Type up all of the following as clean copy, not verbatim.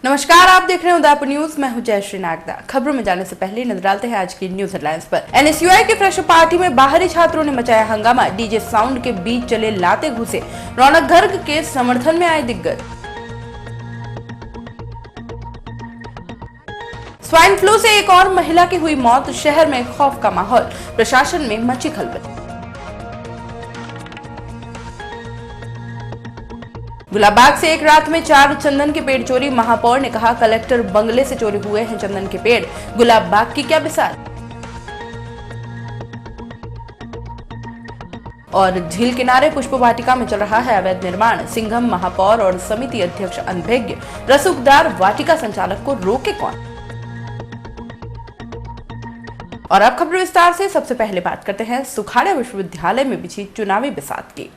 नमस्कार, आप देख रहे हैं उदयपुर न्यूज। मैं हूं जयश्री नागदा। खबरों में जाने से पहले नजर डालते हैं आज की न्यूज हेडलाइंस पर। एनएसयूआई के फ्रेशर पार्टी में बाहरी छात्रों ने मचाया हंगामा। डीजे साउंड के बीच चले लाते घुसे। रौनक गर्ग के समर्थन में आए दिग्गज। स्वाइन फ्लू से एक और महिला की हुई मौत। शहर में खौफ का माहौल। प्रशासन में मची खलबली। गुलाबबाग से एक रात में 4 चंदन के पेड़ चोरी। महापौर ने कहा, कलेक्टर बंगले से चोरी हुए हैं चंदन के पेड़। गुलाबबाग की क्या मिसाल। और झील किनारे पुष्प वाटिका में चल रहा है अवैध निर्माण। सिंघम महापौर और समिति अध्यक्ष अनभिज्ञ। रसूखदार वाटिका संचालक को रोके कौन। और अब खबर विस्तार से। सबसे पहले बात करते हैं सुखाड़िया विश्वविद्यालय में बिछी चुनावी बिसात की।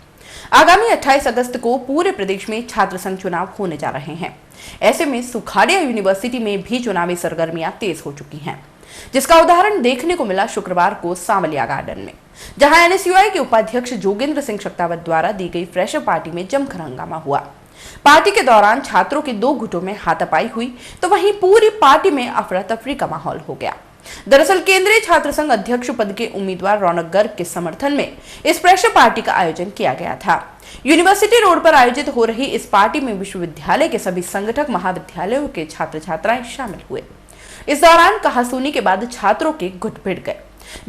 आगामी 28 अगस्त को पूरे प्रदेश में छात्र संघ चुनाव होने जा रहे हैं। ऐसे में सुखाड़िया यूनिवर्सिटी में भी चुनावी सरगर्मियां तेज हो चुकी हैं, जिसका उदाहरण देखने को मिला शुक्रवार को सांवलिया गार्डन में, जहां एनएसयूआई के उपाध्यक्ष जोगेंद्र सिंह शक्तावत द्वारा दी गई फ्रेशर पार्टी में जमकर हंगामा हुआ। पार्टी के दौरान छात्रों के 2 गुटों में हाथापाई हुई, तो वहीं पूरी पार्टी में अफरा तफरी का माहौल हो गया। दरअसल केंद्रीय छात्र संघ अध्यक्ष पद के उम्मीदवार रौनक गर्ग के समर्थन में इस फ्रेशर पार्टी का आयोजन किया गया था। यूनिवर्सिटी रोड पर आयोजित हो रही इस पार्टी में विश्वविद्यालय के सभी संगठक महाविद्यालयों के छात्र छात्राएं शामिल हुए। इस दौरान कहासुनी के बाद छात्रों के गुट भिड़ गए।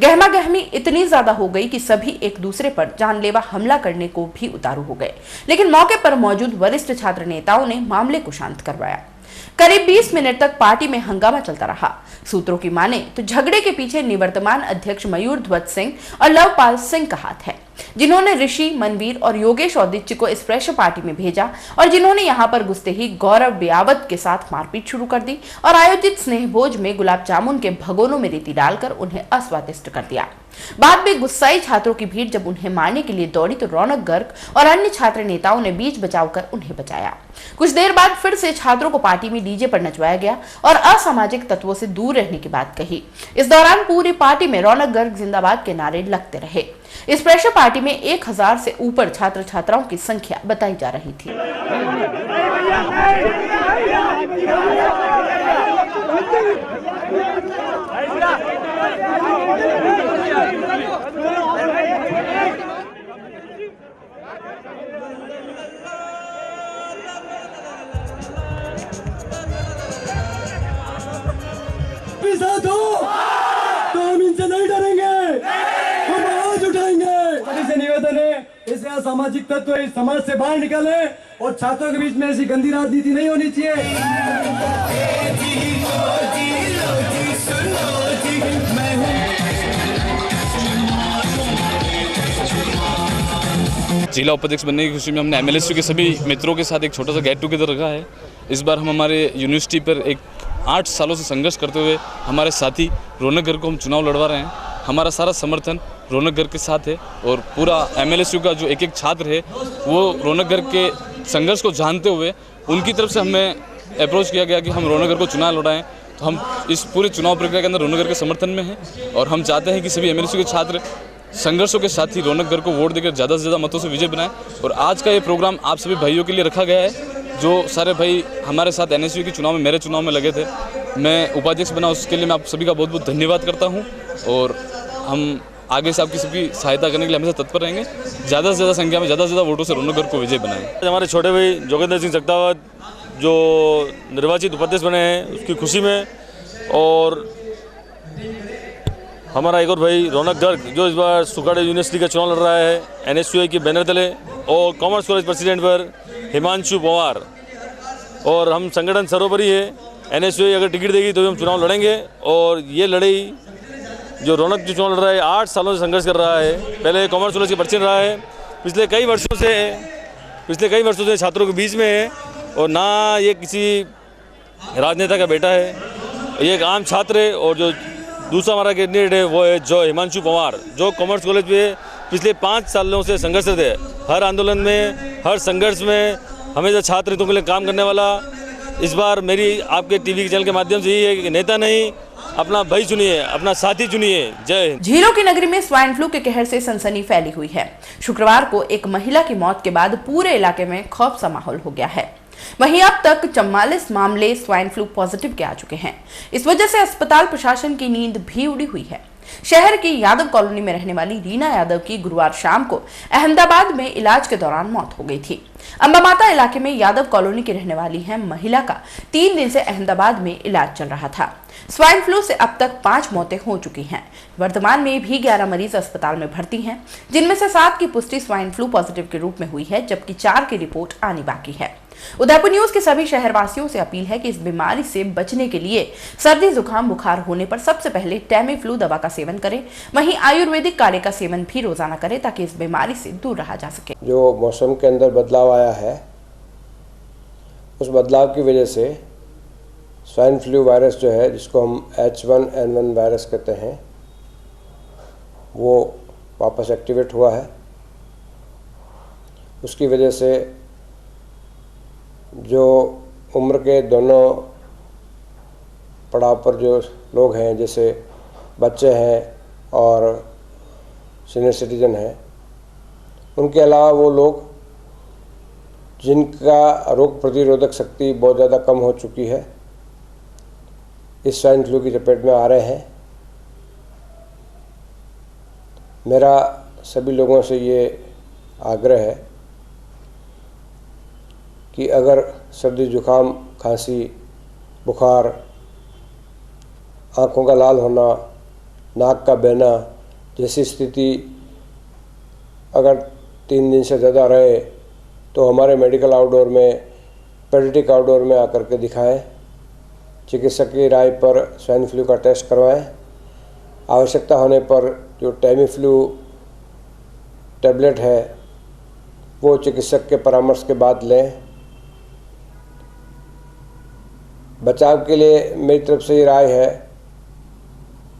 गहमा गहमी इतनी ज्यादा हो गई कि सभी एक दूसरे पर जानलेवा हमला करने को भी उतारू हो गए, लेकिन मौके पर मौजूद वरिष्ठ छात्र नेताओं ने मामले को शांत करवाया। करीब 20 मिनट तक पार्टी में हंगामा चलता रहा। सूत्रों की माने तो झगड़े के पीछे निवर्तमान अध्यक्ष मयूर ध्वज सिंह और लवपाल सिंह का हाथ है, जिन्होंने ऋषि, मनवीर और योगेश औदित्य को इस फ्रेशर पार्टी में भेजा और जिन्होंने यहां पर घुसते ही गौरव बियावत के साथ मारपीट शुरू कर दी और आयोजित स्नेह भोज में गुलाब जामुन के भगोनों में रेती डालकर उन्हें अस्वादिष्ट कर दिया। बाद में गुस्साई छात्रों की भीड़ जब उन्हें मारने के लिए दौड़ी तो रौनक गर्ग और अन्य छात्र नेताओं ने बीच बचाव कर उन्हें बचाया। कुछ देर बाद फिर से छात्रों को पार्टी में डीजे पर नचवाया गया और असामाजिक तत्वों से दूर रहने की बात कही। इस दौरान पूरी पार्टी में रौनक गर्ग जिंदाबाद के नारे लगते रहे। इस फ्रेशर पार्टी में 1000 से ऊपर छात्र छात्राओं की संख्या बताई जा रही थी। तो हम इनसे नहीं डरेंगे, हम आवाज उठाएंगे। से निवेदन है, इसे असामाजिक तत्व इस समाज से बाहर निकाले और छात्रों के बीच में ऐसी गंदी राजनीति नहीं होनी चाहिए। जिला उपाध्यक्ष बनने की खुशी में हमने एमएलएसयू के सभी मित्रों के साथ एक छोटा सा गेट टुगेदर रखा है। इस बार हम हमारे यूनिवर्सिटी पर एक 8 सालों से संघर्ष करते हुए हमारे साथी रौनक गर्ग को हम चुनाव लड़वा रहे हैं। हमारा सारा समर्थन रौनक गर्ग के साथ है और पूरा एमएलएसयू का जो एक छात्र है वो रौनक गर्ग के संघर्ष को जानते हुए उनकी तरफ से हमें अप्रोच किया गया कि हम रौनक गर्ग को चुनाव लड़ाएं। तो हम इस पूरे चुनाव प्रक्रिया के अंदर रौनक गर्ग के समर्थन में हैं और हम चाहते हैं कि सभी एमएलएसयू के छात्र संघर्षों के साथ ही रौनक गर्ग को वोट देकर ज़्यादा से ज़्यादा मतों से विजय बनाएं। और आज का ये प्रोग्राम आप सभी भाइयों के लिए रखा गया है, जो सारे भाई हमारे साथ एनएसयू के चुनाव में, मेरे चुनाव में लगे थे। मैं उपाध्यक्ष बना, उसके लिए मैं आप सभी का बहुत बहुत धन्यवाद करता हूँ और हम आगे से आपकी सबकी सहायता करने के लिए हमेशा तत्पर रहेंगे। ज़्यादा से ज़्यादा संख्या में ज़्यादा से ज़्यादा वोटों से रौनक गर्ग को विजय बनाएं। हमारे छोटे भाई जोगेंद्र सिंह शक्तावत जो निर्वाचित उपाध्यक्ष बने हैं उसकी खुशी में, और हमारा एक और भाई रौनक गर्ग जो इस बार सुखाड़िया यूनिवर्सिटी का चुनाव लड़ रहा है एनएसयूआई के बैनर तले, और कॉमर्स कॉलेज प्रेसिडेंट पर हिमांशु पवार। और हम संगठन सर्वोपरि है, एनएसयूआई अगर टिकट देगी तो हम चुनाव लड़ेंगे। और ये लड़ाई जो रौनक जो चुनाव लड़ रहा है 8 सालों से संघर्ष कर रहा है। पहले कॉमर्स कॉलेज के प्रेसिडेंट रहा है, पिछले कई वर्षों से छात्रों के बीच में है और ना ये किसी राजनेता का बेटा है, ये एक आम छात्र है। और जो दूसरा हमारा कैंडिडेट है वो है जो हिमांशु पवार, जो कॉमर्स कॉलेज में पिछले 5 सालों से संघर्षरत है। हर आंदोलन में, हर संघर्ष में हमेशा छात्र हितों के लिए काम करने वाला। इस बार मेरी आपके टीवी चैनल के माध्यम से यही है कि नेता नहीं, अपना भाई चुनिए, अपना साथी चुनिए। जय हिंद। झीलों की नगरी में स्वाइन फ्लू के कहर से सनसनी फैली हुई है। शुक्रवार को एक महिला की मौत के बाद पूरे इलाके में खौफ सा माहौल हो गया है। वहीं अब तक 44 मामले स्वाइन फ्लू पॉजिटिव के आ चुके हैं। इस वजह से अस्पताल प्रशासन की नींद भी उड़ी हुई है। शहर की यादव कॉलोनी में रहने वाली रीना यादव की गुरुवार शाम को अहमदाबाद में इलाज के दौरान मौत हो गई थी। अंबा माता इलाके में यादव कॉलोनी की रहने वाली है महिला का 3 दिन से अहमदाबाद में इलाज चल रहा था। स्वाइन फ्लू से अब तक 5 मौतें हो चुकी हैं। वर्तमान में भी 11 मरीज अस्पताल में भर्ती हैं, जिनमें से 7 की पुष्टि स्वाइन फ्लू पॉजिटिव के रूप में हुई है, जबकि 4 की रिपोर्ट आनी बाकी है। उदयपुर न्यूज के सभी शहरवासियों से अपील है कि इस बीमारी से बचने के लिए सर्दी जुकाम बुखार होने पर सबसे पहले टैमीफ्लू दवा का सेवन करें। वहीं आयुर्वेदिक काढ़े का सेवन भी रोजाना करें ताकि इस बीमारी से दूर रहा जा सके। जो मौसम के अंदर बदलाव आया है, उस बदलाव की वजह से स्वाइन फ्लू वायरस जो है, जिसको हम H1N1 वायरस कहते हैं, वो वापस एक्टिवेट हुआ है। उसकी वजह से जो उम्र के दोनों पड़ाव पर जो लोग हैं, जैसे बच्चे हैं और सीनियर सिटीजन हैं, उनके अलावा वो लोग जिनका रोग प्रतिरोधक शक्ति बहुत ज़्यादा कम हो चुकी है, इस स्वाइन फ्लू की चपेट में आ रहे हैं। मेरा सभी लोगों से ये आग्रह है कि अगर सर्दी जुकाम, खांसी, बुखार, आँखों का लाल होना, नाक का बहना जैसी स्थिति अगर 3 दिन से ज़्यादा रहे तो हमारे मेडिकल आउटडोर में, पेडियाट्रिक आउटडोर में आकर के दिखाएं। चिकित्सक की राय पर स्वाइन फ्लू का टेस्ट करवाएं। आवश्यकता होने पर जो टैमीफ्लू टैबलेट है वो चिकित्सक के परामर्श के बाद लें। बचाव के लिए मेरी तरफ से ये राय है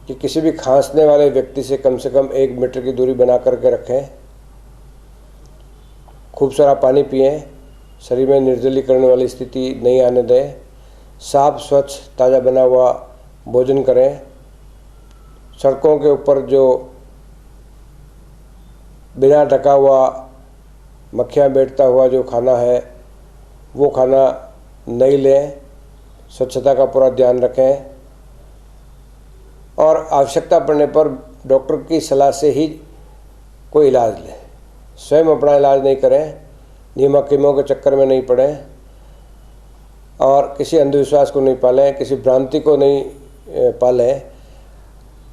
कि किसी भी खांसने वाले व्यक्ति से कम 1 मीटर की दूरी बना करके रखें। खूब सारा पानी पिएं, शरीर में निर्जलीकरण वाली स्थिति नहीं आने दें। साफ, स्वच्छ, ताज़ा बना हुआ भोजन करें। सड़कों के ऊपर जो बिना ढका हुआ मक्खियाँ बैठता हुआ जो खाना है, वो खाना नहीं लें। स्वच्छता का पूरा ध्यान रखें और आवश्यकता पड़ने पर डॉक्टर की सलाह से ही कोई इलाज लें। स्वयं अपना इलाज नहीं करें, नियम हकीमों के चक्कर में नहीं पड़ें और किसी अंधविश्वास को नहीं पालें, किसी भ्रांति को नहीं पालें।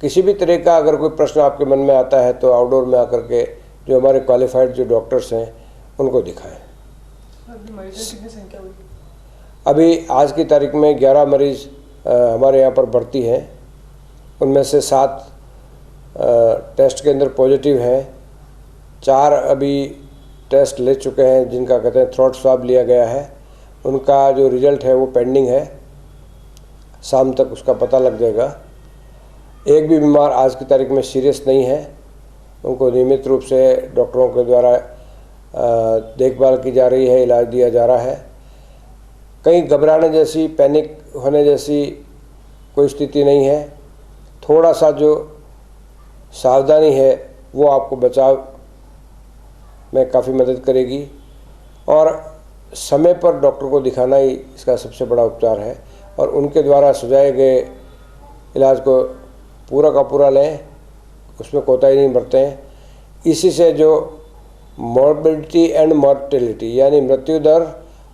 किसी भी तरह का अगर कोई प्रश्न आपके मन में आता है तो आउटडोर में आकर के जो हमारे क्वालिफाइड जो डॉक्टर्स हैं उनको दिखाएं। अभी आज की तारीख में 11 मरीज हमारे यहाँ पर भर्ती हैं। उनमें से 7 टेस्ट के अंदर पॉजिटिव हैं। 4 अभी टेस्ट ले चुके हैं, जिनका कहते हैं थ्रोट स्वाब लिया गया है। उनका जो रिजल्ट है वो पेंडिंग है, शाम तक उसका पता लग जाएगा। एक भी बीमार आज की तारीख में सीरियस नहीं है। उनको नियमित रूप से डॉक्टरों के द्वारा देखभाल की जा रही है, इलाज दिया जा रहा है। कहीं घबराने जैसी, पैनिक होने जैसी कोई स्थिति नहीं है। थोड़ा सा जो सावधानी है वो आपको बचाव में काफ़ी मदद करेगी और समय पर डॉक्टर को दिखाना ही इसका सबसे बड़ा उपचार है और उनके द्वारा सुझाए गए इलाज को पूरा का पूरा लें, उसमें कोताही नहीं बरतें। इसी से जो मॉर्बिडिटी एंड मॉर्टेलिटी यानी मृत्यु दर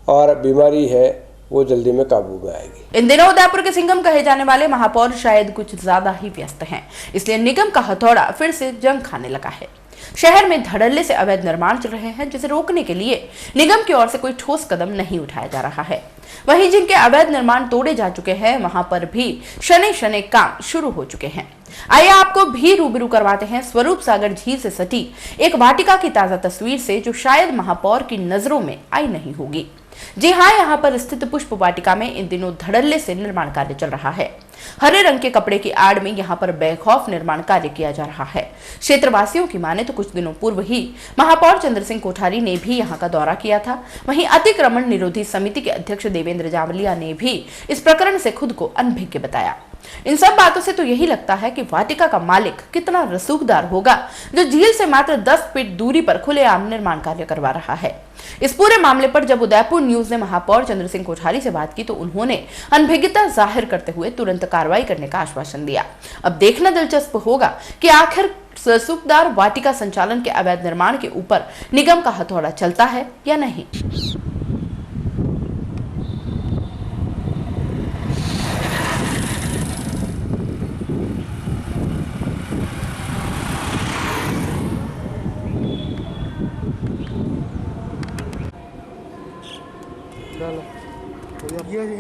और बीमारी है वो जल्दी में काबू में आएगी। इन दिनों उदयपुर के सिंघम कहे जाने वाले महापौर शायद कुछ ज्यादा ही व्यस्त हैं, इसलिए निगम का हथौड़ा फिर से जंग खाने लगा है। शहर में धड़ल्ले से अवैध निर्माण चल रहे हैं, जिसे रोकने के लिए निगम की ओर से कोई ठोस कदम नहीं उठाया जा रहा है। वहीं जिनके अवैध निर्माण तोड़े जा चुके हैं, वहां पर भी शनि शनि काम शुरू हो चुके हैं। आइए आपको भी रूबरू करवाते हैं स्वरूप सागर झील से सटी एक वाटिका की ताजा तस्वीर से, जो शायद महापौर की नजरों में आई नहीं होगी। जी हाँ, यहाँ पर स्थित पुष्प वाटिका में इन दिनों धड़ल्ले से निर्माण कार्य चल रहा है। हरे रंग के कपड़े की आड़ में यहाँ पर बेखौफ निर्माण कार्य किया जा रहा है। क्षेत्रवासियों की माने तो कुछ दिनों पूर्व ही महापौर चंद्र सिंह कोठारी ने भी यहाँ का दौरा किया था। वहीं अतिक्रमण निरोधी समिति के अध्यक्ष देवेंद्र जावलिया ने भी इस प्रकरण से खुद को अनभिज्ञ बताया। इन सब बातों से तो यही लगता है कि वाटिका का मालिक कितना रसूखदार होगा जो झील से मात्र 10 फीट दूरी पर खुलेआम निर्माण कार्य करवा रहा है। इस पूरे मामले पर जब उदयपुर न्यूज ने महापौर चंद्र सिंह कोठारी से बात की तो उन्होंने अनभिज्ञता जाहिर करते हुए तुरंत कार्रवाई करने का आश्वासन दिया। अब देखना दिलचस्प होगा कि आखिर रसूखदार वाटिका संचालन के अवैध निर्माण के ऊपर निगम का हथौड़ा चलता है या नहीं।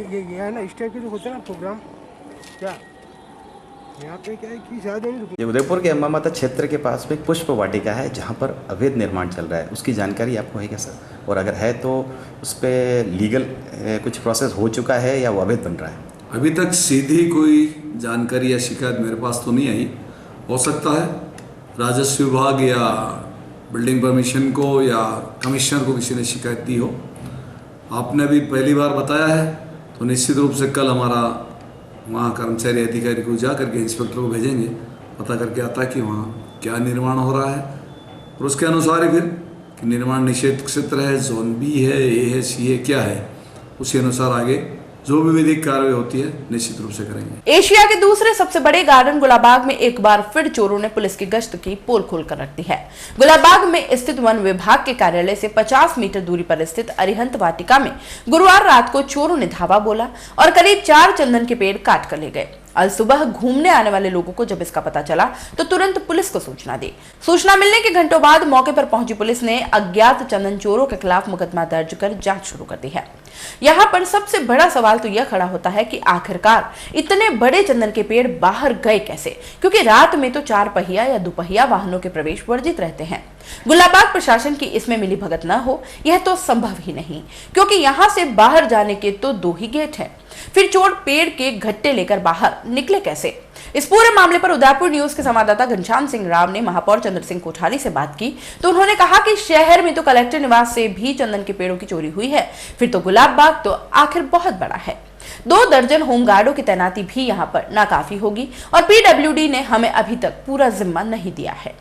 ये है ना इस टाइप के जो होते हैं ना प्रोग्राम, क्या यहाँ पे क्या है कि शायद ये उदयपुर के अम्बा माता क्षेत्र के पास में एक पुष्प वाटिका है जहाँ पर अवैध निर्माण चल रहा है। उसकी जानकारी आपको है क्या सर? और अगर है तो उस पर लीगल कुछ प्रोसेस हो चुका है या वो अवैध बन रहा है? अभी तक सीधी कोई जानकारी या शिकायत मेरे पास तो नहीं आई। हो सकता है राजस्व विभाग या बिल्डिंग परमिशन को या कमिश्नर को किसी ने शिकायत दी हो। आपने अभी पहली बार बताया है तो निश्चित रूप से कल हमारा वहाँ कर्मचारी अधिकारी को जा करके इंस्पेक्टर को भेजेंगे, पता करके आता है कि वहाँ क्या निर्माण हो रहा है और उसके अनुसार ही फिर कि निर्माण निषेध क्षेत्र है, जोन बी है, ए है, सी है, क्या है, उसी अनुसार आगे जो भी विधिक कार्रवाई होती है निश्चित रूप से करेंगे। एशिया के दूसरे सबसे बड़े गार्डन गुलाबबाग में एक बार फिर चोरों ने पुलिस की गश्त की पोल खोल कर रख दी है। गुलाबबाग में स्थित वन विभाग के कार्यालय से 50 मीटर दूरी पर स्थित अरिहंत वाटिका में गुरुवार रात को चोरों ने धावा बोला और करीब 4 चंदन के पेड़ काट कर ले गए। आज सुबह घूमने आने वाले लोगों को जब इसका पता चला तो तुरंत पुलिस को सूचना दी। सूचना मिलने के घंटों बाद मौके पर पहुंची पुलिस ने अज्ञात चंदन चोरों के खिलाफ मुकदमा दर्ज कर जांच शुरू कर दी है। यहाँ पर सबसे बड़ा सवाल तो यह खड़ा होता है कि आखिरकार इतने बड़े चंदन के पेड़ बाहर गए कैसे, क्योंकि रात में तो 4 पहिया या दुपहिया वाहनों के प्रवेश वर्जित रहते हैं। गुलाबबाग प्रशासन की इसमें मिली भगत न हो यह तो संभव ही नहीं, क्योंकि यहाँ से बाहर जाने के तो 2 ही गेट हैं। फिर चोर पेड़ के घट्टे लेकर बाहर निकले कैसे? इस पूरे मामले पर उदयपुर न्यूज के संवाददाता घनश्याम सिंह राव ने महापौर चंद्र सिंह कोठारी से बात की तो उन्होंने कहा कि शहर में तो कलेक्टर निवास से भी चंदन के पेड़ों की चोरी हुई है, फिर तो गुलाबबाग तो आखिर बहुत बड़ा है। 2 दर्जन होमगार्डों की तैनाती भी यहाँ पर नाकाफी होगी और पीडब्ल्यूडी ने हमें अभी तक पूरा जिम्मा नहीं दिया है।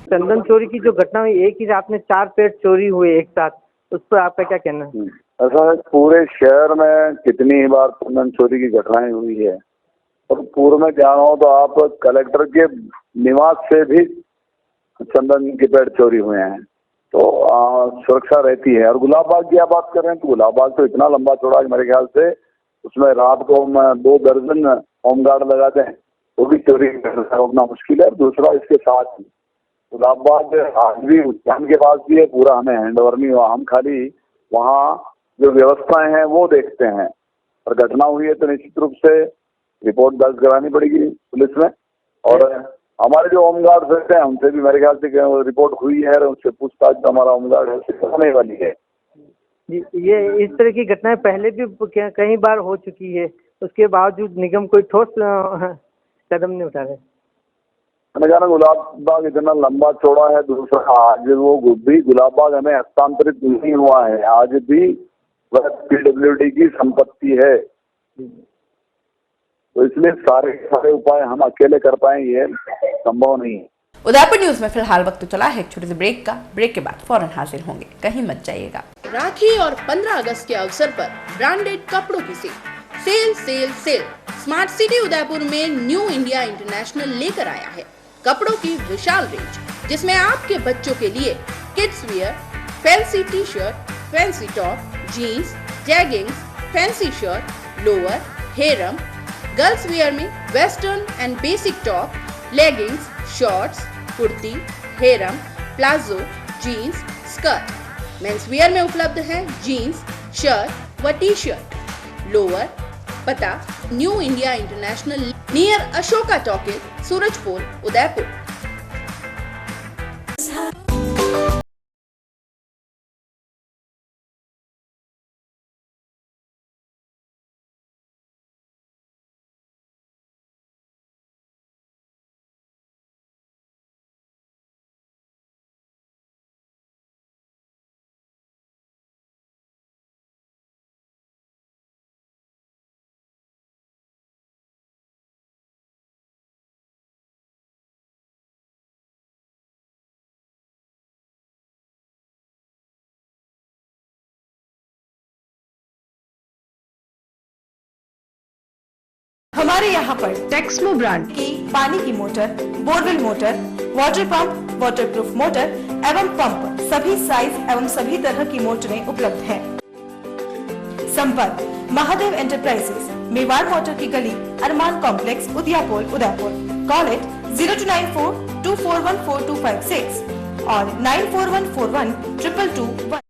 चंदन चोरी की जो घटना हुई, एक ही रात में 4 पेड़ चोरी हुए एक साथ, उस पर आपका क्या कहना है? ऐसा पूरे शहर में कितनी बार चंदन चोरी की घटनाएं हुई है और पूर्व में जाना हो तो आप कलेक्टर के निवास से भी चंदन के पेड़ चोरी हुए हैं, तो सुरक्षा रहती है। और गुलाबबाग की आप बात कर रहे हैं तो गुलाबबाग तो इतना लंबा चौड़ा है, मेरे ख्याल से उसमें रात को हम 2 दर्जन होमगार्ड लगा दें वो भी चोरी रोकना मुश्किल है। दूसरा इसके साथ गुलाबबाग आज भी उद्यान के पास भी है, पूरा हमें हैंड ओवर नहीं हुआ, हम खाली वहाँ जो व्यवस्थाएं हैं वो देखते हैं। और घटना हुई है तो निश्चित रूप से रिपोर्ट दर्ज करानी पड़ेगी पुलिस में और हमारे जो होमगार्ड रहते हैं उनसे भी मेरे ख्याल से रिपोर्ट हुई है, उनसे पूछताछ जो हमारा होमगार्ड है होने वाली है। ये इस तरह की घटनाएं पहले भी कई बार हो चुकी है, उसके बावजूद निगम कोई ठोस कदम नहीं उठा रहे। मैंने कहा ना गुलाबबाग इतना लंबा चौड़ा है। दूसरा आज वो भी गुलाबबाग हमें हस्तांतरित नहीं हुआ है, आज भी वह पीडब्ल्यूडी की संपत्ति है, तो इसलिए सारे उपाय हम अकेले कर पाए ये संभव नहीं है। उदयपुर न्यूज में फिलहाल वक्त तो चला है एक छोटे से ब्रेक का। ब्रेक के बाद फौरन हाजिर होंगे, कहीं मत जाइएगा। राखी और 15 अगस्त के अवसर पर ब्रांडेड कपड़ों की सेल स्मार्ट सिटी उदयपुर में न्यू इंडिया इंटरनेशनल लेकर आया है कपड़ों की विशाल रेंज, जिसमें आपके बच्चों के लिए kids wear, fancy T shirt, fancy top, jeans, jeggings, fancy shirt, lower, harem, girls wear में western and basic top, leggings, shorts, kurti, harem, palazzo, jeans, skirt. Men's wear में उपलब्ध है जीन्स, शर्ट व टी शर्ट। लोअर, पता new India international near Ashoka talkies, Surajpol, Udaipur. हमारे यहाँ पर Texmo brand की पानी की motor, borewell motor, water pump, waterproof motor एवं पंप सभी साइज एवं सभी तरह की मोटरें उपलब्ध हैं। संपर्क महादेव एंटरप्राइजेस, मेवाड़ मोटर की गली, Armaan complex, Udaipur, Udaipur. Call it 0294241426 और 9414122221।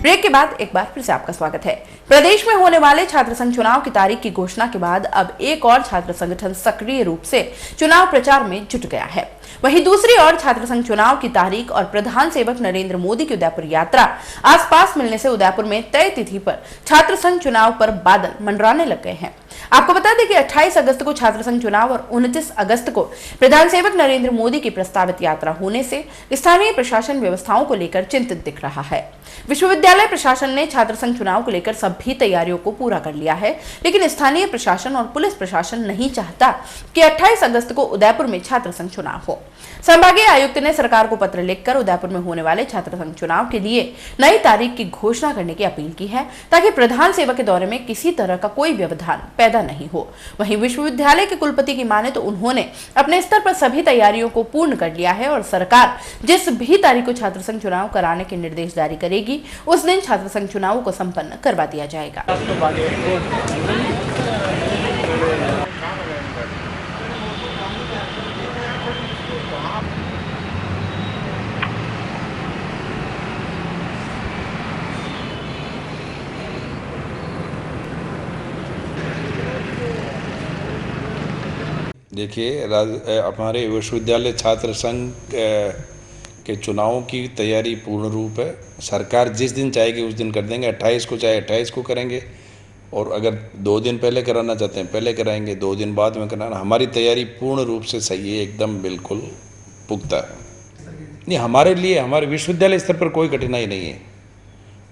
ब्रेक के बाद एक बार फिर से आपका स्वागत है। प्रदेश में होने वाले छात्र संघ चुनाव की तारीख की घोषणा के बाद अब एक और छात्र संगठन सक्रिय रूप से चुनाव प्रचार में जुट गया है। वहीं दूसरी ओर छात्र संघ चुनाव की तारीख और प्रधान सेवक नरेंद्र मोदी की उदयपुर यात्रा आसपास मिलने से उदयपुर में तय तिथि पर छात्र संघ चुनाव पर बादल मंडराने लग गए हैं। आपको बता दें कि 28 अगस्त को छात्र संघ चुनाव और 29 अगस्त को प्रधान सेवक नरेंद्र मोदी की प्रस्तावित यात्रा होने से स्थानीय प्रशासन व्यवस्थाओं को लेकर चिंतित दिख रहा है। विश्वविद्यालय प्रशासन ने छात्र संघ चुनाव को लेकर सभी तैयारियों को पूरा कर लिया है, लेकिन स्थानीय प्रशासन और पुलिस प्रशासन नहीं चाहता कि 28 अगस्त को उदयपुर में छात्र संघ चुनाव हो। संभागीय आयुक्त ने सरकार को पत्र लिखकर उदयपुर में होने वाले छात्र संघ चुनाव के लिए नई तारीख की घोषणा करने की अपील की है, ताकि प्रधान सेवक के दौरे में किसी तरह का कोई व्यवधान पैदा नहीं हो। वहीं विश्वविद्यालय के कुलपति की माने तो उन्होंने अपने स्तर पर सभी तैयारियों को पूर्ण कर लिया है और सरकार जिस भी तारीख को छात्र संघ चुनाव कराने के निर्देश जारी करेगी उस दिन छात्र संघ चुनाव को संपन्न करवा दिया जाएगा। देखिए, हमारे विश्वविद्यालय छात्र संघ के चुनावों की तैयारी पूर्ण रूप है। सरकार जिस दिन चाहेगी उस दिन कर देंगे। 28 को चाहे 28 को करेंगे, और अगर 2 दिन पहले कराना चाहते हैं पहले कराएंगे, 2 दिन बाद में कराना। हमारी तैयारी पूर्ण रूप से सही है, एकदम बिल्कुल पुख्ता है। नहीं, हमारे लिए हमारे विश्वविद्यालय स्तर पर कोई कठिनाई नहीं है।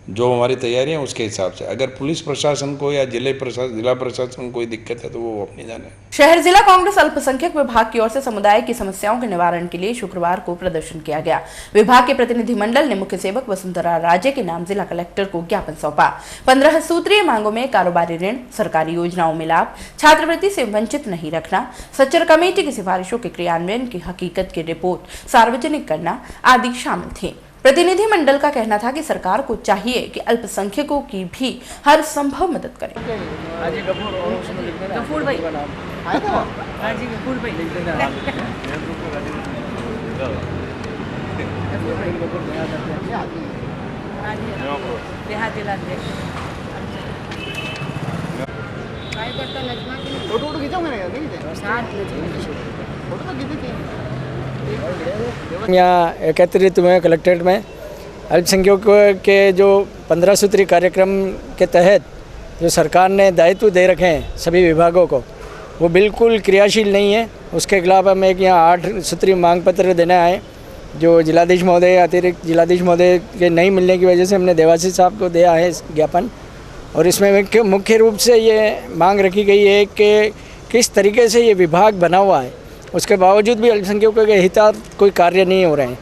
जो हमारी तैयारी है उसके हिसाब से, अगर पुलिस प्रशासन को या जिला प्रशासन को कोई दिक्कत है तो वो अपनी जाने। शहर जिला कांग्रेस अल्पसंख्यक विभाग की ओर से समुदाय की समस्याओं के निवारण के लिए शुक्रवार को प्रदर्शन किया गया। विभाग के प्रतिनिधिमंडल ने मुख्य सेवक वसुंधरा राजे के नाम जिला कलेक्टर को ज्ञापन सौंपा। 15 सूत्रीय मांगों में कारोबारी ऋण, सरकारी योजनाओं में लाभ, छात्रवृत्ति से वंचित नहीं रखना, सच्चर कमेटी की सिफारिशों के क्रियान्वयन की हकीकत की रिपोर्ट सार्वजनिक करना आदि शामिल थे। प्रतिनिधि मंडल का कहना था कि सरकार को चाहिए कि अल्पसंख्यकों की भी हर संभव मदद करें। देहाती अध्यक्ष यहाँ एकत्रित हुए कलेक्ट्रेट में अल्पसंख्यकों के जो 15 सूत्री कार्यक्रम के तहत जो सरकार ने दायित्व दे रखे हैं सभी विभागों को, वो बिल्कुल क्रियाशील नहीं है। उसके खिलाफ हम एक यहाँ 8 सूत्री मांग पत्र देने आए, जो जिलाधीश महोदय, अतिरिक्त जिलाधीश महोदय के नहीं मिलने की वजह से हमने देवाशीष साहब को दिया है ज्ञापन। और इसमें मुख्य रूप से ये मांग रखी गई है कि किस तरीके से ये विभाग बना हुआ है, उसके बावजूद भी अल्पसंख्यकों के हितार्थ कोई कार्य नहीं हो रहे हैं।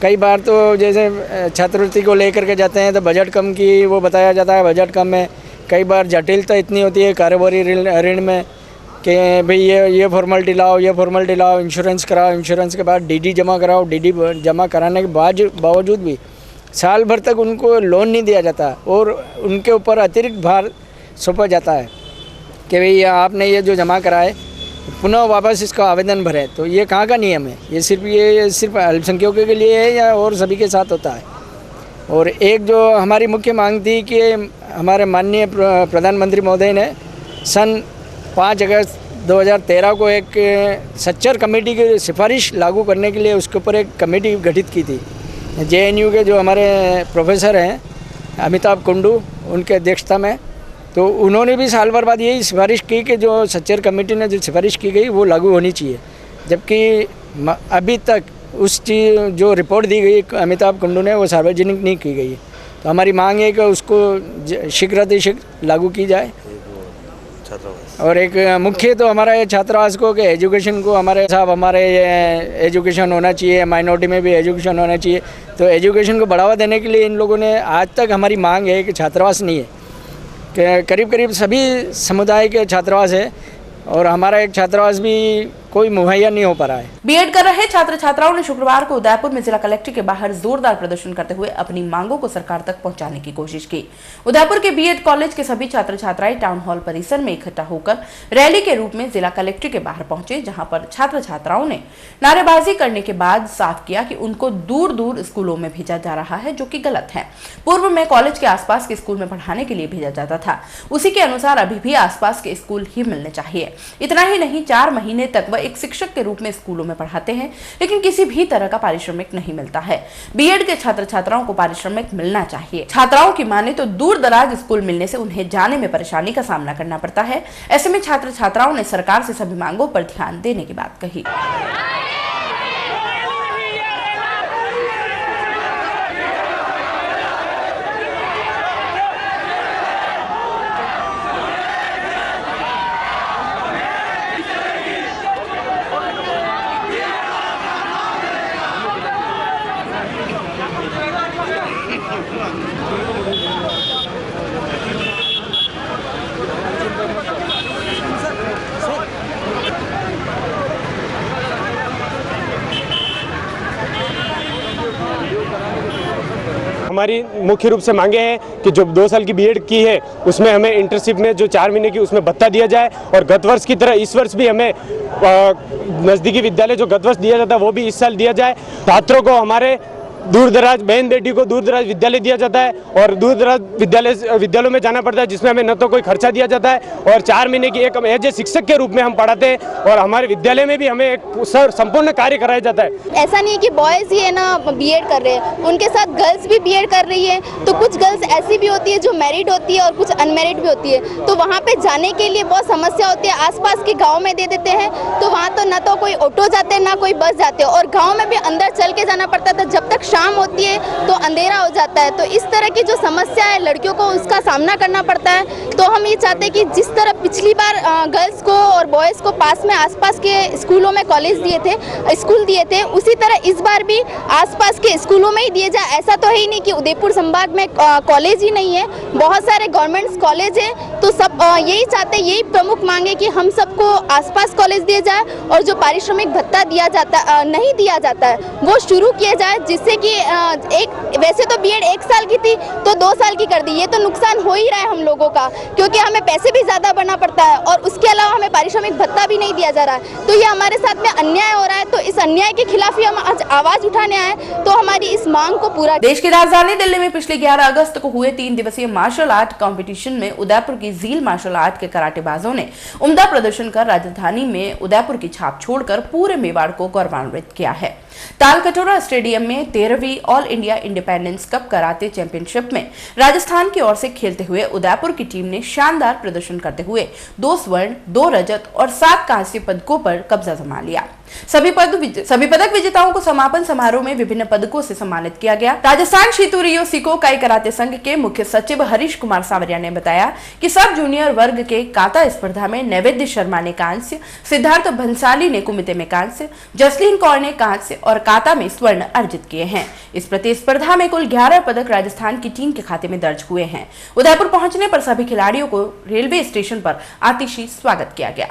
कई बार तो जैसे छात्रवृत्ति को लेकर के जाते हैं तो बजट कम की वो बताया जाता है, बजट कम है। कई बार जटिलता इतनी होती है कारोबारी ऋण में कि भाई ये फॉर्मेलिटी लाओ, ये फॉर्मेलिटी लाओ, इंश्योरेंस कराओ, इंश्योरेंस के बाद डीडी जमा कराओ, डीडी जमा कराने के बावजूद भी साल भर तक उनको लोन नहीं दिया जाता और उनके ऊपर अतिरिक्त भार सौंपा जाता है कि भाई आपने ये जो जमा कराए पुनः वापस इसका आवेदन भरें। तो ये कहाँ का नियम है? ये सिर्फ अल्पसंख्यकों के लिए है या और सभी के साथ होता है? और एक जो हमारी मुख्य मांग थी कि हमारे माननीय प्रधानमंत्री महोदय ने सन 5 अगस्त 2013 को एक सच्चर कमेटी की सिफारिश लागू करने के लिए उसके ऊपर एक कमेटी गठित की थी। JNU के जो हमारे प्रोफेसर हैं अमिताभ कुंडू, उनके अध्यक्षता में, तो उन्होंने भी साल भर बाद यही सिफारिश की कि जो सच्चर कमेटी ने जो सिफारिश की गई वो लागू होनी चाहिए। जबकि अभी तक उस चीज़ जो रिपोर्ट दी गई अमिताभ कुंडू ने वो सार्वजनिक नहीं की गई है। तो हमारी मांग है कि उसको शीघ्र लागू की जाए। और एक मुख्य तो हमारा ये छात्रावास को कि एजुकेशन को हमारे एजुकेशन होना चाहिए, माइनॉरिटी में भी एजुकेशन होना चाहिए। तो एजुकेशन को बढ़ावा देने के लिए इन लोगों ने आज तक हमारी मांग है कि छात्रावास नहीं है, कि करीब सभी समुदाय के छात्रावास है और हमारा एक छात्रावास भी कोई मुहैया नहीं हो पा रहा है। बीएड कर रहे छात्र छात्राओं ने शुक्रवार को उदयपुर में जिला कलेक्ट्रेट के बाहर जोरदार प्रदर्शन करते हुए अपनी मांगों को सरकार तक पहुंचाने की कोशिश की। उदयपुर के बीएड कॉलेज के सभी छात्र छात्राएं टाउन हॉल परिसर में इकट्ठा होकर रैली के रूप में जिला कलेक्ट्रेट के बाहर पहुंचे, जहां पर छात्र छात्राओं ने नारेबाजी करने के बाद साफ किया कि उनको दूर दूर स्कूलों में भेजा जा रहा है, जो कि गलत है। पूर्व में कॉलेज के आसपास के स्कूल में पढ़ाने के लिए भेजा जाता था, उसी के अनुसार अभी भी आसपास के स्कूल ही मिलने चाहिए। इतना ही नहीं, 4 महीने तक वह एक शिक्षक के रूप में स्कूलों में पढ़ाते हैं, लेकिन किसी भी तरह का पारिश्रमिक नहीं मिलता है। बीएड के छात्र छात्राओं को पारिश्रमिक मिलना चाहिए। छात्राओं की माने तो दूर दराज स्कूल मिलने से उन्हें जाने में परेशानी का सामना करना पड़ता है। ऐसे में छात्र छात्राओं ने सरकार से सभी मांगों पर ध्यान देने की बात कही। हमारी मुख्य रूप से मांगे हैं कि जो 2 साल की बीएड की है उसमें हमें इंटर्नशिप में जो 4 महीने की उसमें भत्ता दिया जाए, और गत वर्ष की तरह इस वर्ष भी हमें नज़दीकी विद्यालय जो गत वर्ष दिया जाता है वो भी इस साल दिया जाए। छात्रों को हमारे दूर दराज बहन बेटी को दूर दराज विद्यालय दिया जाता है और दूर दराज विद्यालयों में जाना पड़ता है, जिसमें हमें न तो कोई खर्चा दिया जाता है और 4 महीने की एक एज ए शिक्षक के रूप में हम पढ़ाते हैं और हमारे विद्यालय में भी हमें एक संपूर्ण कार्य कराया जाता है। ऐसा नहीं है कि बॉयज़ ही है ना बीएड कर रहे हैं, उनके साथ गर्ल्स भी बीएड कर रही है। तो कुछ गर्ल्स ऐसी भी होती है जो मैरिड होती है और कुछ अनमैरिड भी होती है, तो वहाँ पे जाने के लिए बहुत समस्या होती है। आसपास के गाँव में दे देते हैं तो वहाँ तो ना तो कोई ऑटो जाते हैं ना कोई बस जाते हैं, और गाँव में भी अंदर चल के जाना पड़ता था। जब तक शाम होती है तो अंधेरा हो जाता है। तो इस तरह की जो समस्या है लड़कियों को उसका सामना करना पड़ता है। तो हम ये चाहते हैं कि जिस तरह पिछली बार गर्ल्स को और बॉयज़ को पास में आसपास के स्कूलों में स्कूल दिए थे, उसी तरह इस बार भी आसपास के स्कूलों में ही दिए जाए। ऐसा तो है ही नहीं कि उदयपुर संभाग में कॉलेज ही नहीं है, बहुत सारे गवर्नमेंट कॉलेज है तो सब यही चाहते हैं, यही प्रमुख मांगे कि हम सबको आसपास कॉलेज दिया जाए और जो पारिश्रमिक भत्ता दिया जाता नहीं दिया जाता है वो शुरू किया जाए, जिससे कि वैसे तो बीएड 1 साल की थी तो 2 साल की कर दी। ये तो नुकसान हो ही रहा है हम लोगों का, क्योंकि हमें पैसे भी ज़्यादा भरना पड़ता है और उसके अलावा हमें पारिश्रमिक भत्ता भी नहीं दिया जा रहा है। तो ये हमारे साथ में अन्याय हो रहा है, तो इस अन्याय के खिलाफ ही हम आज आवाज़ उठाने आए, तो हमारी इस मांग को पूरा। देश की राजधानी दिल्ली में पिछले 11 अगस्त को हुए 3 दिवसीय मार्शल आर्ट कंपटीशन में उदयपुर की झील मार्शल आर्ट के कराटेबाजों ने उम्दा प्रदर्शन कर राजधानी में उदयपुर की छाप छोड़कर पूरे मेवाड़ को गौरवान्वित किया है। तालकटोरा स्टेडियम में 13वीं all India independence cup karate championship में राजस्थान की ओर से खेलते हुए उदयपुर की टीम ने शानदार प्रदर्शन करते हुए 2 स्वर्ण, 2 रजत और 7 कांस्य पदकों पर कब्जा जमा लिया। सभी पदक विजेताओं को समापन समारोह में विभिन्न पदकों से सम्मानित किया गया। राजस्थान शितुरियो सिको काई कराटे संघ के मुख्य सचिव हरीश कुमार सावरिया ने बताया कि सब जूनियर वर्ग के काता स्पर्धा में नैवेद्य शर्मा ने कांस्य, सिद्धार्थ भंसाली ने कुमिते में कांस्य, जसलीन कौर ने कांस्य और काता में स्वर्ण अर्जित किए हैं। इस प्रतिस्पर्धा में कुल 11 पदक राजस्थान की टीम के खाते में दर्ज हुए हैं। उदयपुर पहुंचने पर सभी खिलाड़ियों को रेलवे स्टेशन पर आतिशी स्वागत किया गया।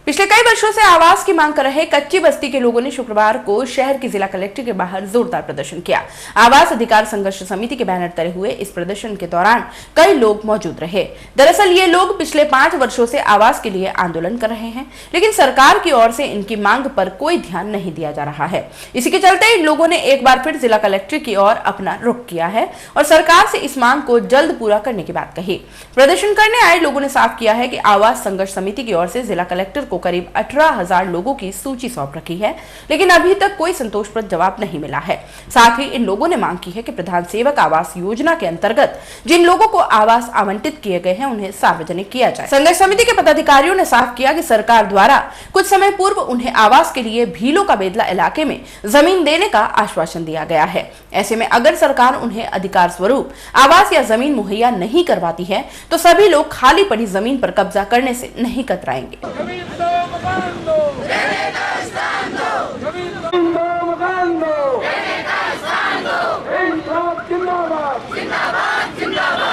पिछले कई वर्षों से आवास की मांग कर रहे कच्ची बस्ती के लोगों ने शुक्रवार को शहर के जिला कलेक्टर के बाहर जोरदार प्रदर्शन किया। आवास अधिकार संघर्ष समिति के बैनर तले हुए इस प्रदर्शन के दौरान कई लोग मौजूद रहे। दरअसल ये लोग पिछले 5 वर्षों से आवास के लिए आंदोलन कर रहे हैं, लेकिन सरकार की ओर से इनकी मांग पर कोई ध्यान नहीं दिया जा रहा है। इसी के चलते इन लोगों ने एक बार फिर जिला कलेक्टर की ओर अपना रुख किया है और सरकार से इस मांग को जल्द पूरा करने की बात कही। प्रदर्शन करने आए लोगों ने साफ किया है कि आवास संघर्ष समिति की ओर से जिला कलेक्टर को करीब 18,000 लोगों की सूची सौंप रखी है, लेकिन अभी तक कोई संतोषप्रद जवाब नहीं मिला है। साथ ही इन लोगों ने मांग की है कि प्रधान सेवक आवास योजना के अंतर्गत जिन लोगों को आवास आवंटित किए गए हैं उन्हें सार्वजनिक किया जाए। संघर्ष समिति के पदाधिकारियों ने साफ किया कि सरकार द्वारा कुछ समय पूर्व उन्हें आवास के लिए भीलों का बेदला इलाके में जमीन देने का आश्वासन दिया गया है। ऐसे में अगर सरकार उन्हें अधिकार स्वरूप आवास या जमीन मुहैया नहीं करवाती है तो सभी लोग खाली पड़ी जमीन पर कब्जा करने से नहीं कतराएंगे।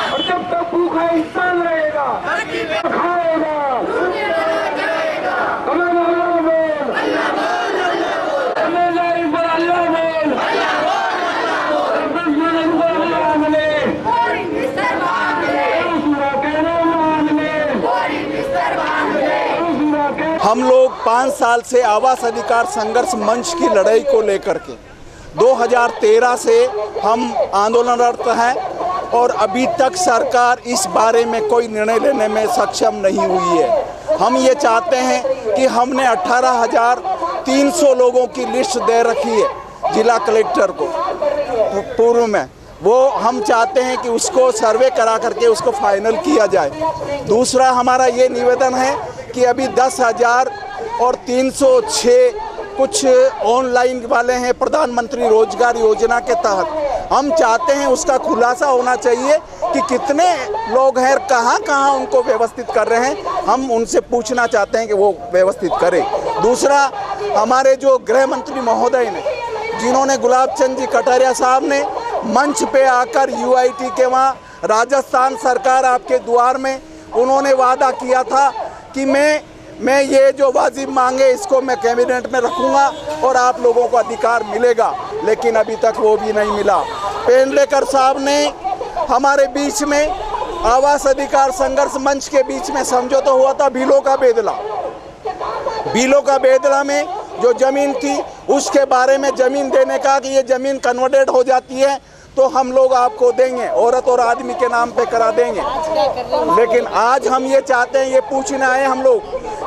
और जब तक भूखा इंसान रहेगा खाएगा हम लोग 5 साल से आवास अधिकार संघर्ष मंच की लड़ाई को लेकर के 2013 से हम आंदोलनरत हैं और अभी तक सरकार इस बारे में कोई निर्णय लेने में सक्षम नहीं हुई है। हम ये चाहते हैं कि हमने 18,300 लोगों की लिस्ट दे रखी है जिला कलेक्टर को पूर्व में, वो हम चाहते हैं कि उसको सर्वे करा करके उसको फाइनल किया जाए। दूसरा हमारा ये निवेदन है कि अभी 10,000 और 306 कुछ ऑनलाइन वाले हैं प्रधानमंत्री रोजगार योजना के तहत। हम चाहते हैं उसका खुलासा होना चाहिए कि कितने लोग हैं, कहाँ कहाँ उनको व्यवस्थित कर रहे हैं। हम उनसे पूछना चाहते हैं कि वो व्यवस्थित करें। दूसरा, हमारे जो गृह मंत्री महोदय ने, जिन्होंने गुलाब चंद जी कटारिया साहब ने मंच पे आकर यूआईटी के वहाँ राजस्थान सरकार आपके द्वार में उन्होंने वादा किया था कि मैं मैं ये जो वाजिब मांगे इसको मैं कैबिनेट में रखूँगा और आप लोगों को अधिकार मिलेगा, लेकिन अभी तक वो भी नहीं मिला। पेंडलेकर साहब ने हमारे बीच में आवास अधिकार संघर्ष मंच के बीच में समझौता हुआ था भीलों का बेदला में जो ज़मीन थी उसके बारे में ज़मीन देने का कि ये ज़मीन कन्वर्टेड हो जाती है तो हम लोग आपको देंगे, औरत और आदमी के नाम पे करा देंगे। लेकिन आज हम ये चाहते हैं, ये पूछने आए हम लोग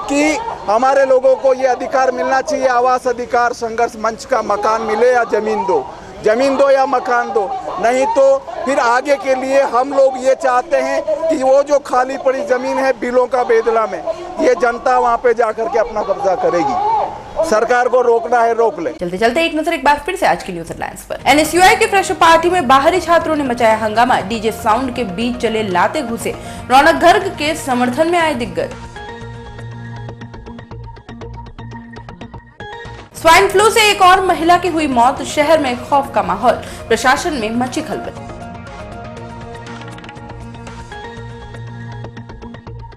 कि हमारे लोगों को ये अधिकार मिलना चाहिए, आवास अधिकार संघर्ष मंच का मकान मिले या ज़मीन दो या मकान दो, नहीं तो फिर आगे के लिए हम लोग ये चाहते हैं कि वो जो खाली पड़ी ज़मीन है भीलों का बेदला में, ये जनता वहाँ पे जाकर के अपना कब्जा करेगी। सरकार को रोकना है, रोक ले। चलते चलते एक नजर एक बार फिर से आज की न्यूज हेडलाइंस पर। एनएसयूआई के फ्रेशर पार्टी में बाहरी छात्रों ने मचाया हंगामा, डीजे साउंड के बीच चले लाते घुसे, रौनक गर्ग के समर्थन में आए दिग्गज। स्वाइन फ्लू से एक और महिला की हुई मौत, शहर में खौफ का माहौल, प्रशासन में मची खलबली।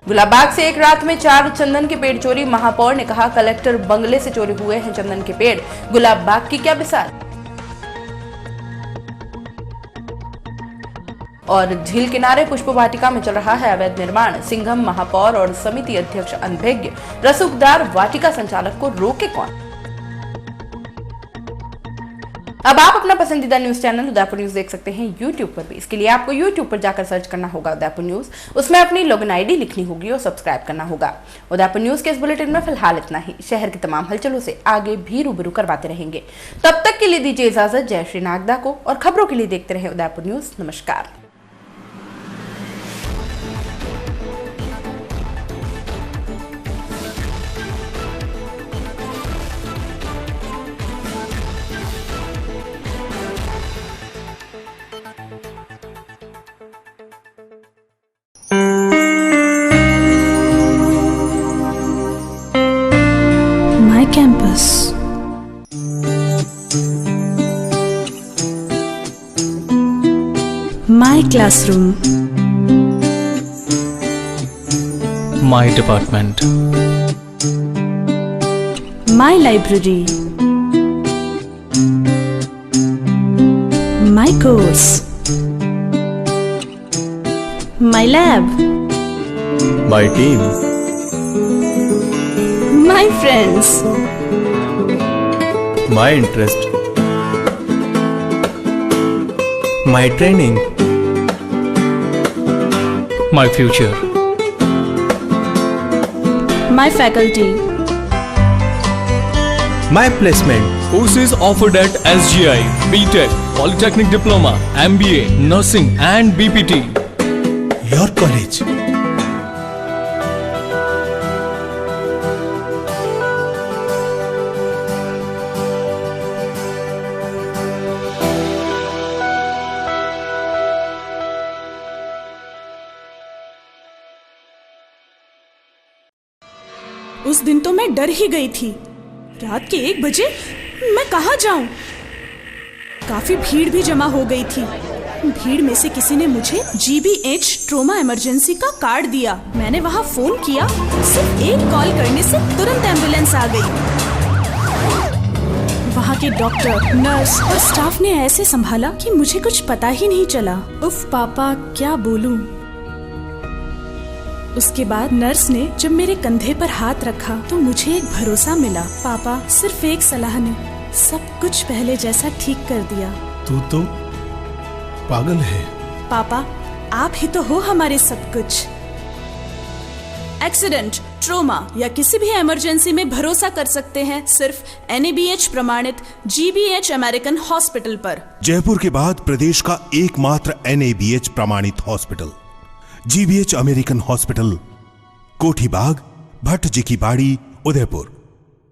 गुलाबबाग से एक रात में 4 चंदन के पेड़ चोरी, महापौर ने कहा कलेक्टर बंगले से चोरी हुए हैं चंदन के पेड़, गुलाबबाग की क्या मिसाल। और झील किनारे पुष्प वाटिका में चल रहा है अवैध निर्माण, सिंघम महापौर और समिति अध्यक्ष अनभिज्ञ, रसूखदार वाटिका संचालक को रोके कौन। अब आप अपना पसंदीदा न्यूज चैनल उदयपुर न्यूज देख सकते हैं YouTube पर भी। इसके लिए आपको YouTube पर जाकर सर्च करना होगा उदयपुर न्यूज, उसमें अपनी लॉगिन आईडी लिखनी होगी और सब्सक्राइब करना होगा। उदयपुर न्यूज के इस बुलेटिन में फिलहाल इतना ही। शहर की तमाम हलचलों से आगे भी रूबरू करवाते रहेंगे। तब तक के लिए दीजिए इजाजत। जय श्री नागदा को, और खबरों के लिए देखते रहे उदयपुर न्यूज। नमस्कार। My campus. My classroom. My department. My library. My course. My lab. My team. My friends. My interest. My training. My future. My faculty. My placement. Courses offered at SGI, BTech, Polytechnic Diploma, MBA, Nursing and BPT. Your college. उस दिन तो मैं डर ही गई थी। रात के 1 बजे मैं कहाँ जाऊं? काफी भीड़ भी जमा हो गई थी। भीड़ में से किसी ने मुझे GBH ट्रोमा इमरजेंसी का कार्ड दिया। मैंने वहाँ फोन किया, सिर्फ एक कॉल करने से तुरंत एम्बुलेंस आ गई। वहाँ के डॉक्टर, नर्स और स्टाफ ने ऐसे संभाला कि मुझे कुछ पता ही नहीं चला। उफ पापा, क्या बोलूं। उसके बाद नर्स ने जब मेरे कंधे पर हाथ रखा तो मुझे एक भरोसा मिला। पापा, सिर्फ एक सलाह ने सब कुछ पहले जैसा ठीक कर दिया। तू तो पागल है। पापा, आप ही तो हो हमारे सब कुछ। एक्सीडेंट, ट्रोमा या किसी भी इमरजेंसी में भरोसा कर सकते हैं सिर्फ NABH प्रमाणित GBH अमेरिकन हॉस्पिटल पर। जयपुर के बाद प्रदेश का एकमात्र NABH प्रमाणित हॉस्पिटल GBH अमेरिकन हॉस्पिटल, कोठी बाग, भट्ट जी की बाड़ी, उदयपुर।